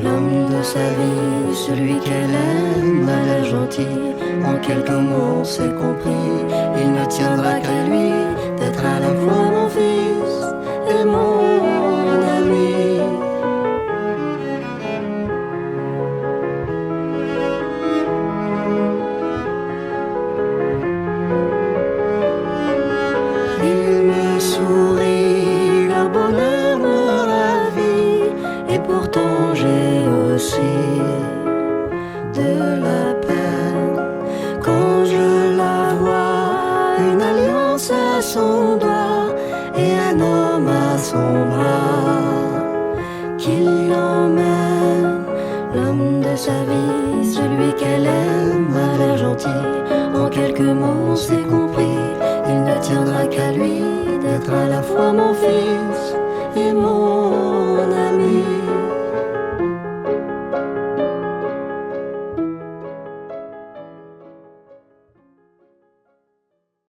L'homme de sa vie, celui qu'elle aime, a l'air gentil. En quelques mots, c'est compris. Il ne tiendra qu'à lui d'être à la fois mon fils et mon ami. Il me sourit, le bonheur me ravit, et pourtant j'ai aussi de la peine quand je la vois, une alliance à son doigt et un homme à son bras qui l'emmène. L'homme de sa vie, celui qu'elle aime, a l'air gentil. En quelques mots, c'est compris. Il ne tiendra qu'à lui d'être à la fois mon fils et mon